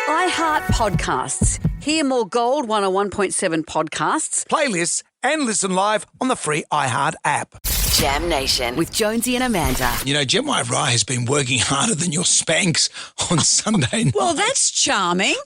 iHeart Podcasts. Hear more Gold 101.7 podcasts. Playlists and listen live on the free iHeart app. Jam Nation with Jonesy and Amanda. You know, Jen White Rye has been working harder than your Spanx on Sunday night. Well, that's charming.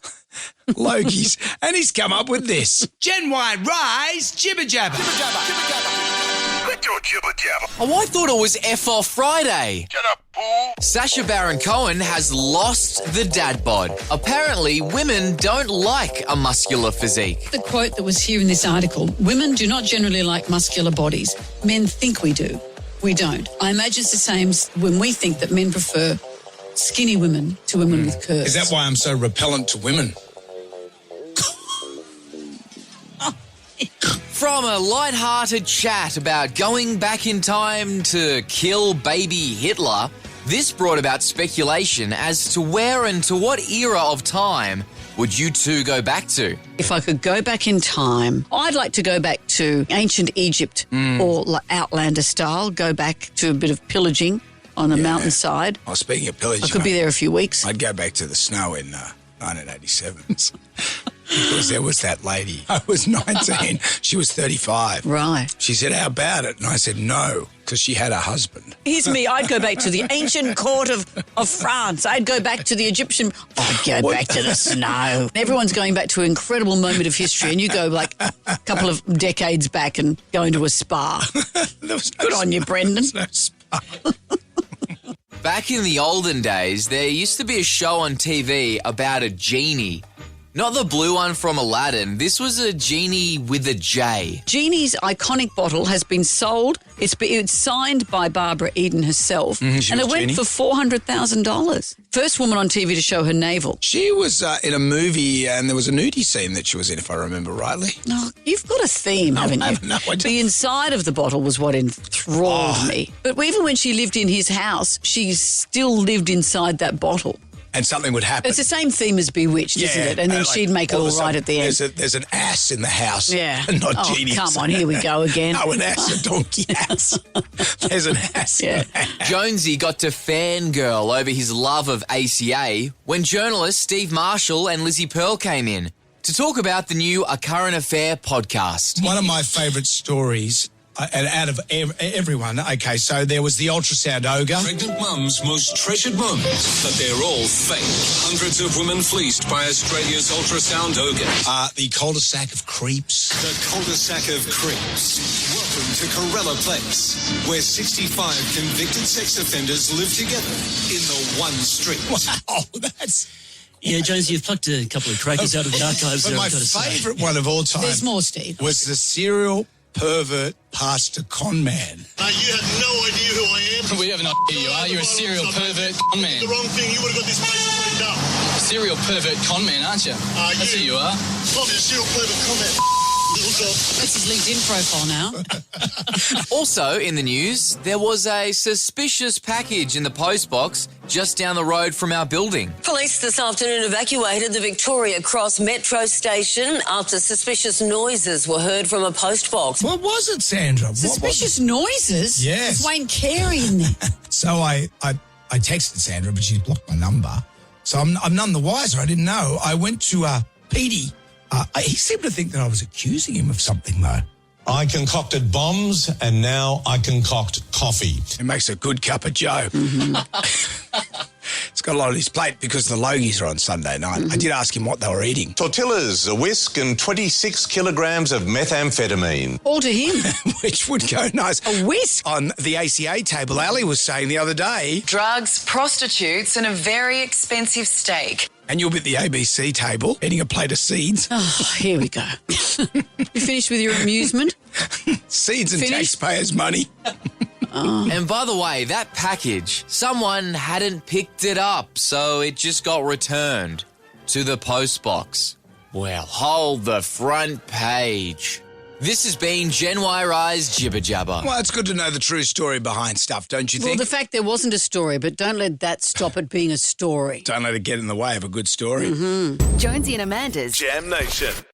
Logies. And he's come up with this. Jen White Rye's Jibber Jabber. Jibber Jabber. Jibber Jabber. Quit your jibber jabber. Oh, I thought it was F-off Friday. Shut up, fool. Sacha Baron Cohen has lost the dad bod. Apparently, women don't like a muscular physique. The quote that was here in this article, women do not generally like muscular bodies. Men think we do. We don't. I imagine it's the same when we think that men prefer skinny women to women with curves. Is that why I'm so repellent to women? From a light-hearted chat about going back in time to kill baby Hitler, this brought about speculation as to where and to what era of time would you two go back to? If I could go back in time, I'd like to go back to ancient Egypt or Outlander style, go back to a bit of pillaging on the mountainside. Oh, speaking of pillaging, I could be there a few weeks. I'd go back to the snow in 1987. Because there was that lady. I was 19. She was 35. Right. She said, how about it? And I said, no, because she had a husband. Here's me. I'd go back to the ancient court of France. I'd go back to the Egyptian. I'd go back to the snow. Everyone's going back to an incredible moment of history, and you go like a couple of decades back and go into a spa. Good on you, Brendan. No spa. Back in the olden days, there used to be a show on TV about a genie. Not the blue one from Aladdin. This was a genie with a J. Genie's iconic bottle has been sold. It's signed by Barbara Eden herself, and it went for $400,000. First woman on TV to show her navel. She was in a movie and there was a nudie scene that she was in, if I remember rightly. No, you've got a theme, haven't you? No, I don't. The inside of the bottle was what enthralled me. But even when she lived in his house, she still lived inside that bottle. And something would happen. It's the same theme as Bewitched, isn't it? And then she'd make it all right at the end. There's an ass in the house. Yeah. Not genies. Come on, here we go again. No, an ass, a donkey ass. There's an ass in the house. Jonesy got to fangirl over his love of ACA when journalists Steve Marshall and Lizzie Pearl came in to talk about the new A Current Affair podcast. One of my favourite stories, and out of everyone, okay, so there was the ultrasound ogre. Pregnant mums' most treasured moments, but they're all fake. Hundreds of women fleeced by Australia's ultrasound ogre. The cul-de-sac of creeps. The cul-de-sac of creeps. Welcome to Corella Place, where 65 convicted sex offenders live together in the one street. Wow, that's... Yeah, Jonesy, you've plucked a couple of crackers out of the archives. But there, my I've got to say. favourite one of all time There's more, Steve. was the serial pervert pastor con man. You have no idea who I am. We have no idea who you are. You're a serial pervert con man. The wrong thing. You would have got this place cleaned up. Serial pervert con man, aren't you? That's who you are. I'm a serial pervert comment. That's his LinkedIn profile now. Also in the news, there was a suspicious package in the postbox just down the road from our building. Police this afternoon evacuated the Victoria Cross metro station after suspicious noises were heard from a post box. What was it, Sandra? Suspicious noises? Yes. There's Wayne Carey in there. So I texted Sandra, but she blocked my number. So I'm none the wiser. I didn't know. I went to Petey. He seemed to think that I was accusing him of something, though. I concocted bombs, and now I concoct coffee. It makes a good cup of joe. It's got a lot on his plate because the Logies are on Sunday night. I did ask him what they were eating. Tortillas, a whisk, and 26 kilograms of methamphetamine. All to him. Which would go nice. A whisk. On the ACA table, Ali was saying the other day. Drugs, prostitutes, and a very expensive steak. And you'll be at the ABC table eating a plate of seeds. Oh, here we go. You finished with your amusement? Seeds and Finished? taxpayers' money. And by the way, that package, someone hadn't picked it up, so it just got returned to the postbox. Well, hold the front page. This has been Gen Y Rise Jibber Jabber. Well, it's good to know the true story behind stuff, don't you Well, think? the fact there wasn't a story, but don't let that stop it being a story. Don't let it get in the way of a good story. Mm-hmm. Jonesy and Amanda's Jam Nation.